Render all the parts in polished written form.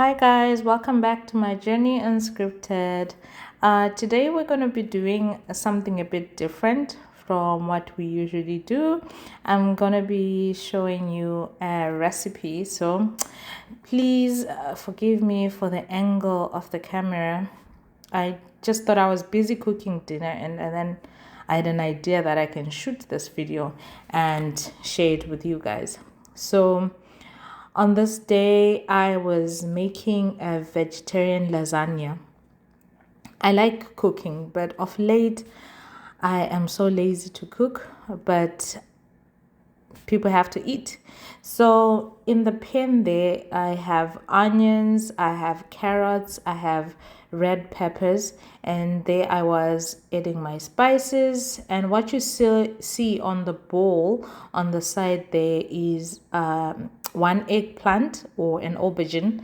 Hi guys, welcome back to my journey unscripted. Today we're going to be doing something a bit different from what we usually do. I'm going to be showing you a recipe, so please forgive me for the angle of the camera. I just thought I was busy cooking dinner and then I had an idea that I can shoot this video and share it with you guys. So on this day, I was making a vegetarian lasagna. I like cooking, but of late, I am so lazy to cook, but people have to eat. So in the pan there, I have onions, I have carrots, I have red peppers, and there I was adding my spices. And what you see on the bowl on the side there is one eggplant or an aubergine,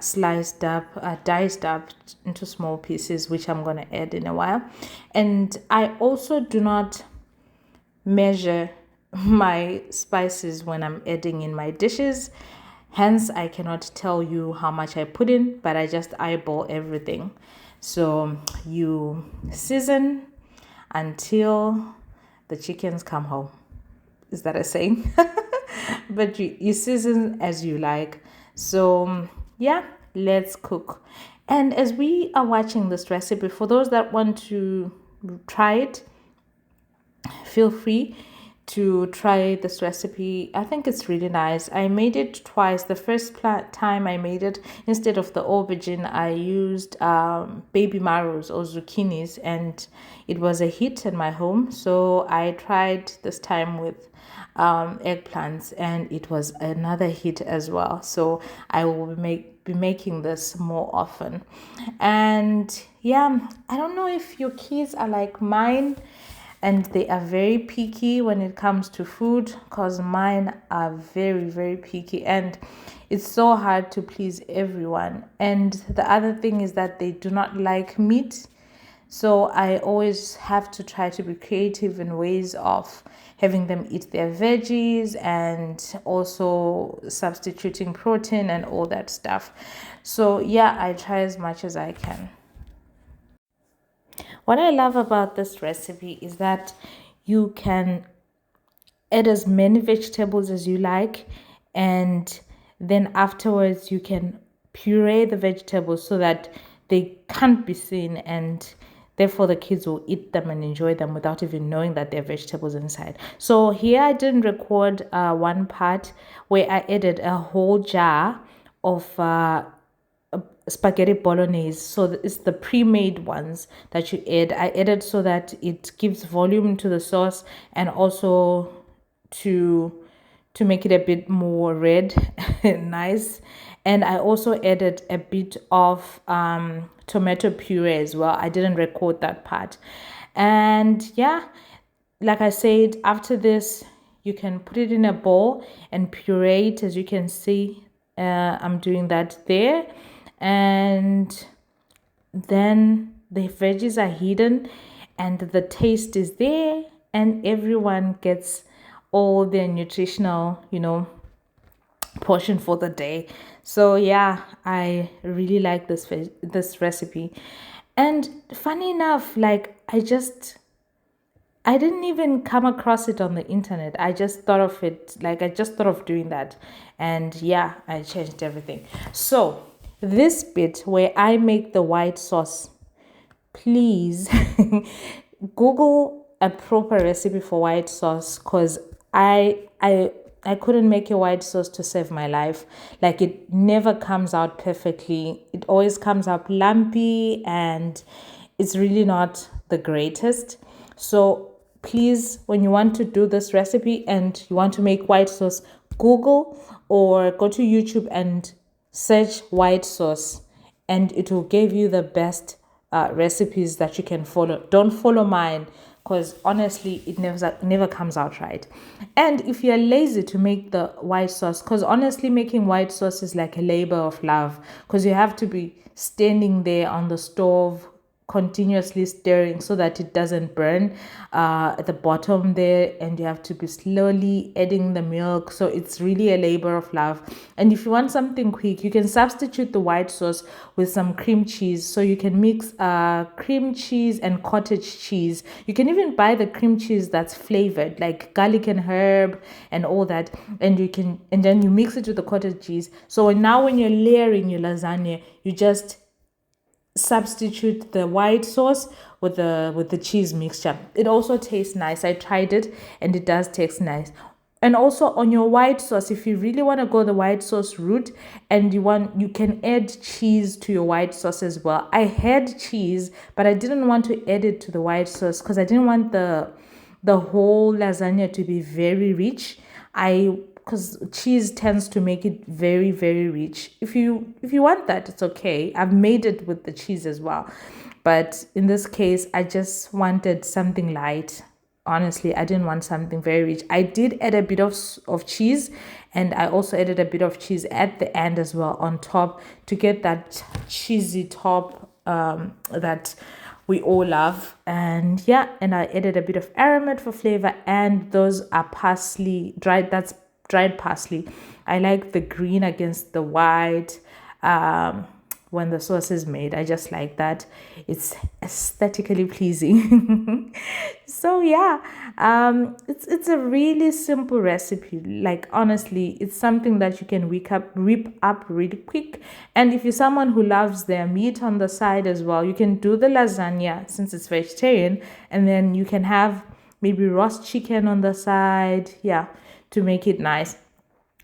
sliced up, diced up into small pieces, which I'm going to add in a while. And I also do not measure my spices when I'm adding in my dishes. Hence, I cannot tell you how much I put in, but I just eyeball everything. So you season until the chickens come home. Is that a saying? But you season as you like. So yeah, let's cook. And as we are watching this recipe, for those that want to try it, feel free to try this recipe. I think it's really nice. I made it twice. The first time I made it, instead of the aubergine, I used baby marrows or zucchinis, and it was a hit in my home. So I tried this time with eggplants, and it was another hit as well. So I will be making this more often. And yeah, I don't know if your kids are like mine and they are very picky when it comes to food, because mine are very, very picky, and it's so hard to please everyone. And the other thing is that they do not like meat, so I always have to try to be creative in ways of having them eat their veggies and also substituting protein and all that stuff. So yeah, I try as much as I can. What I love about this recipe is that you can add as many vegetables as you like, and then afterwards you can puree the vegetables so that they can't be seen, and therefore the kids will eat them and enjoy them without even knowing that there are vegetables inside. So here I didn't record one part where I added a whole jar of spaghetti bolognese. So it's the pre-made ones that you add. I added so that it gives volume to the sauce, and also to make it a bit more red and nice. And I also added a bit of tomato puree as well. I didn't record that part. And yeah, like I said, after this you can put it in a bowl and puree it. As you can see, I'm doing that there. And then the veggies are hidden and the taste is there, and everyone gets all their nutritional, portion for the day. So yeah, I really like this recipe. And funny enough, like I didn't even come across it on the internet. I just thought of it, like I just thought of doing that. And yeah, I changed everything. So this bit where I make the white sauce, please Google a proper recipe for white sauce, because I couldn't make a white sauce to save my life. Like, it never comes out perfectly. It always comes out lumpy, and it's really not the greatest. So please, when you want to do this recipe and you want to make white sauce, Google or go to YouTube and search white sauce, and it will give you the best recipes that you can follow. Don't follow mine, because honestly it never comes out right. And if you're lazy to make the white sauce, because honestly making white sauce is like a labor of love, because you have to be standing there on the stove continuously stirring so that it doesn't burn at the bottom there, and you have to be slowly adding the milk, so it's really a labor of love. And if you want something quick, you can substitute the white sauce with some cream cheese. So you can mix cream cheese and cottage cheese. You can even buy the cream cheese that's flavored, like garlic and herb and all that, and then you mix it with the cottage cheese. So now when you're layering your lasagna, you just substitute the white sauce with the cheese mixture. It also tastes nice. I tried it and it does taste nice. And also on your white sauce, if you really want to go the white sauce route and you can add cheese to your white sauce as well. I had cheese, but I didn't want to add it to the white sauce because I didn't want the whole lasagna to be very rich. Because cheese tends to make it very, very rich. If you want that, it's okay. I've made it with the cheese as well, but in this case I just wanted something light. Honestly, I didn't want something very rich. I did add a bit of cheese, and I also added a bit of cheese at the end as well on top to get that cheesy top that we all love. And yeah, and I added a bit of aromat for flavor, and those are parsley, that's dried parsley. I like the green against the white when the sauce is made. I just like that. It's aesthetically pleasing. So yeah, it's a really simple recipe. Like honestly, it's something that you can whip up really quick. And if you're someone who loves their meat on the side as well, you can do the lasagna since it's vegetarian, and then you can have maybe roast chicken on the side, yeah, to make it nice.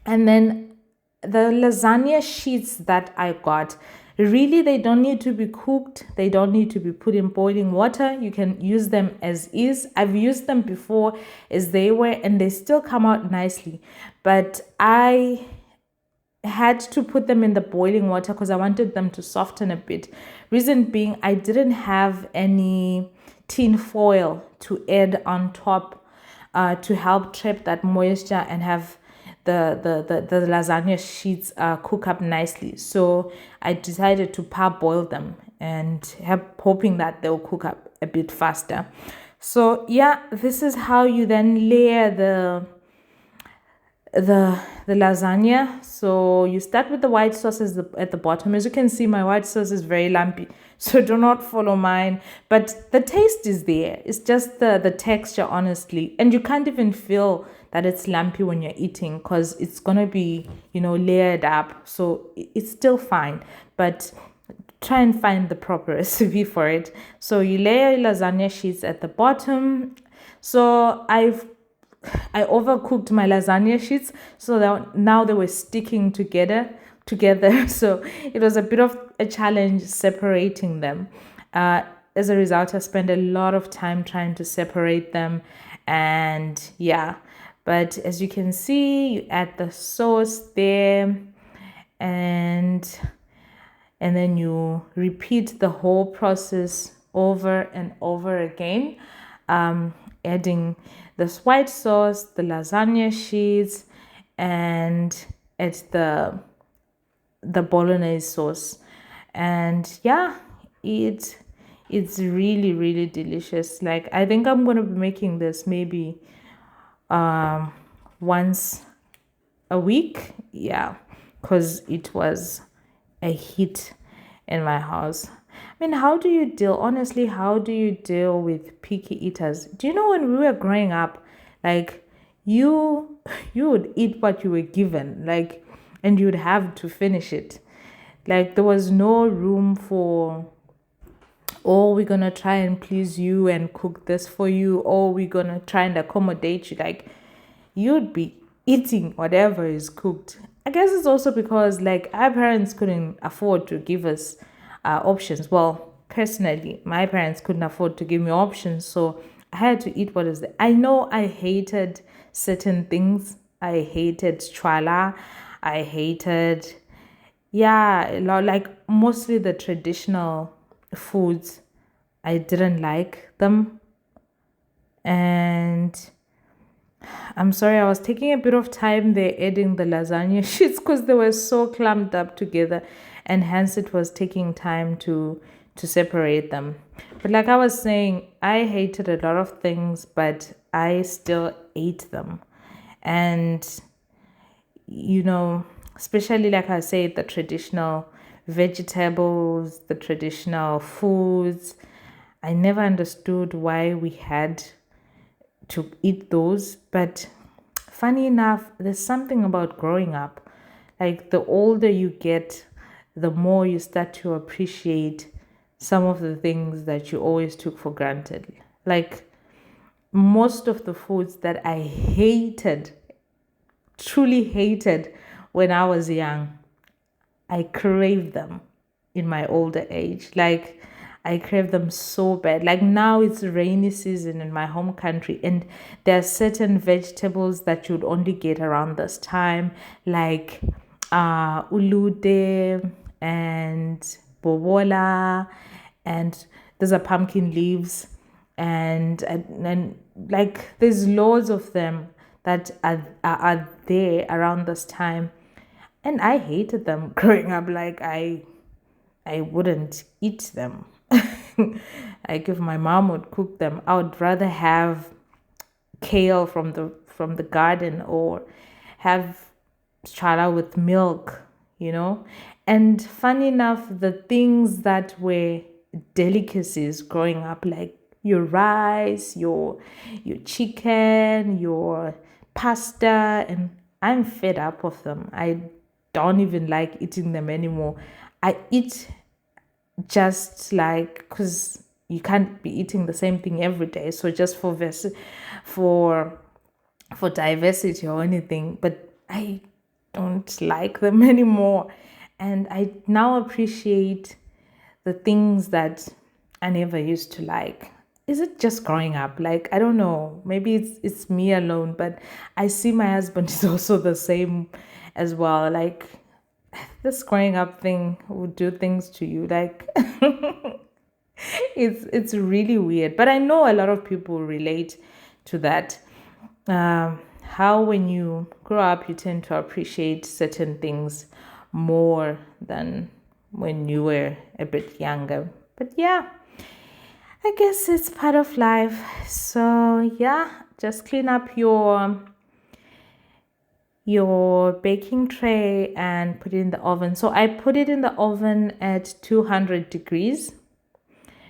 And then the lasagna sheets that I got, really, they don't need to be cooked. They don't need to be put in boiling water. You can use them as is. I've used them before as they were, and they still come out nicely. But I had to put them in the boiling water because I wanted them to soften a bit. Reason being, I didn't have any tin foil to add on top to help trap that moisture and have the lasagna sheets cook up nicely. So I decided to parboil them and hoping that they'll cook up a bit faster. So yeah, this is how you then layer the lasagna. So you start with the white sauce at the bottom. As you can see, my white sauce is very lumpy, so do not follow mine, but the taste is there. It's just the texture, honestly, and you can't even feel that it's lumpy when you're eating because it's gonna be layered up, so it's still fine. But try and find the proper recipe for it. So you layer lasagna sheets at the bottom. So I overcooked my lasagna sheets, so that now they were sticking together. So it was a bit of a challenge separating them. As a result, I spent a lot of time trying to separate them, and yeah. But as you can see, you add the sauce there, and then you repeat the whole process over and over again, adding this white sauce, the lasagna sheets, and add the bolognese sauce. And yeah, it's really, really delicious. Like, I think I'm gonna be making this maybe once a week, yeah, because it was a hit in my house. I mean, how do you deal with picky eaters? Do you know when we were growing up, like you would eat what you were given, like, and you'd have to finish it. Like, there was no room for, oh, we're gonna try and please you and cook this for you, or we're gonna try and accommodate you. Like, you'd be eating whatever is cooked. I guess it's also because, like, our parents couldn't afford to give us options. Well, personally, my parents couldn't afford to give me options, so I had to eat what is there. I know I hated certain things. I hated chwala. I hated, yeah, like mostly the traditional foods. I didn't like them. And I'm sorry, I was taking a bit of time there adding the lasagna sheets because they were so clumped up together, and hence it was taking time to to separate them. But like I was saying, I hated a lot of things, but I still ate them. And, especially like I said, the traditional vegetables, the traditional foods, I never understood why we had to eat those. But funny enough, there's something about growing up. Like the older you get, the more you start to appreciate some of the things that you always took for granted. Like most of the foods that I hated, truly hated when I was young, I crave them in my older age. Like I crave them so bad. Like now it's rainy season in my home country, and there are certain vegetables that you'd only get around this time, like ulude and bobola, and those are pumpkin leaves, and like there's loads of them that are there around this time, and I hated them growing up. Like I wouldn't eat them. Like if my mom would cook them, I would rather have kale from the garden, or have chala with milk. And funny enough, the things that were delicacies growing up, like your rice, your chicken, your pasta, and I'm fed up of them. I don't even like eating them anymore. I eat just like, because you can't be eating the same thing every day, so just for for diversity or anything, but I don't like them anymore. And I now appreciate the things that I never used to like. Is it just growing up? Like, I don't know. Maybe it's me alone, but I see my husband is also the same as well. Like, this growing up thing would do things to you. Like, it's really weird. But I know a lot of people relate to that. How when you grow up, you tend to appreciate certain things more than when you were a bit younger. But yeah, I guess it's part of life. So yeah, just clean up your baking tray and put it in the oven. So I put it in the oven at 200 degrees.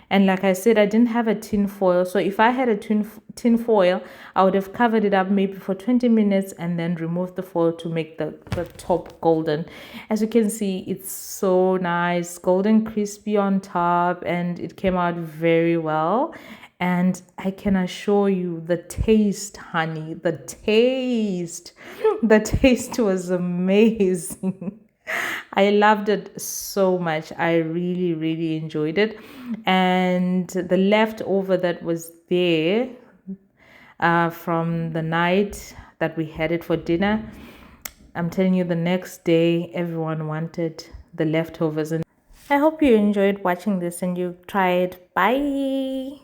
And like I said, I didn't have a tin foil. So if I had a tin foil, I would have covered it up maybe for 20 minutes and then removed the foil to make the top golden. As you can see, it's so nice, golden crispy on top, and it came out very well. And I can assure you the taste, honey, the taste, the taste was amazing. I loved it so much. I really, really enjoyed it. And the leftover that was there from the night that we had it for dinner, I'm telling you, the next day, everyone wanted the leftovers. And I hope you enjoyed watching this and you try it. Bye.